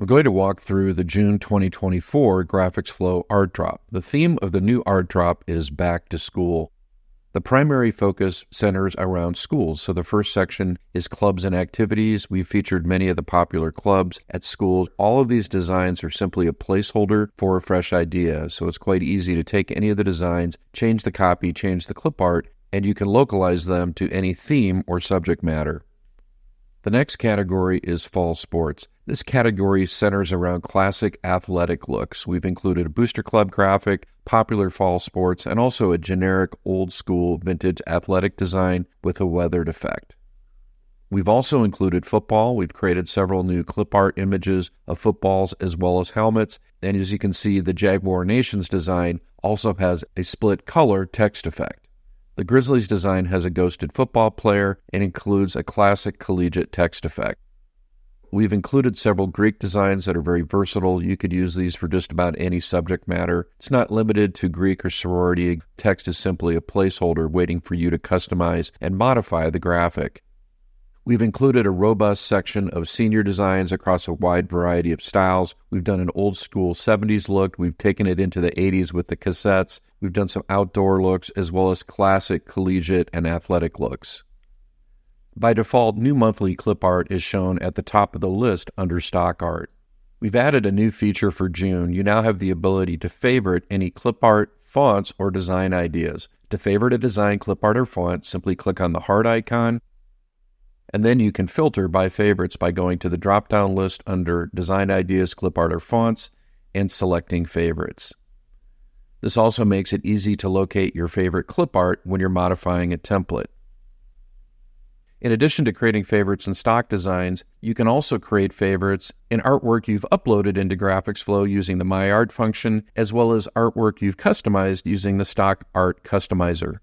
I'm going to walk through the June 2024 GraphicsFlow art drop. The theme of the new art drop is back to school. The primary focus centers around schools. So the first section is clubs and activities. We've featured many of the popular clubs at schools. All of these designs are simply a placeholder for a fresh idea. So it's quite easy to take any of the designs, change the copy, change the clip art, and you can localize them to any theme or subject matter. The next category is fall sports. This category centers around classic athletic looks. We've included a booster club graphic, popular fall sports, and also a generic old school vintage athletic design with a weathered effect. We've also included football. We've created several new clip art images of footballs as well as helmets. And as you can see, the Jaguar Nations design also has a split color text effect. The Grizzlies design has a ghosted football player and includes a classic collegiate text effect. We've included several Greek designs that are very versatile. You could use these for just about any subject matter. It's not limited to Greek or sorority. Text is simply a placeholder waiting for you to customize and modify the graphic. We've included a robust section of senior designs across a wide variety of styles. We've done an old school 70s look. We've taken it into the 80s with the cassettes. We've done some outdoor looks as well as classic collegiate and athletic looks. By default, new monthly clip art is shown at the top of the list under stock art. We've added a new feature for June. You now have the ability to favorite any clip art, fonts, or design ideas. To favorite a design, clip art, or font, simply click on the heart icon. And then you can filter by favorites by going to the drop-down list under Design Ideas, Clip Art, or Fonts, and selecting Favorites. This also makes it easy to locate your favorite clip art when you're modifying a template. In addition to creating favorites in stock designs, you can also create favorites in artwork you've uploaded into GraphicsFlow using the My Art function, as well as artwork you've customized using the Stock Art Customizer.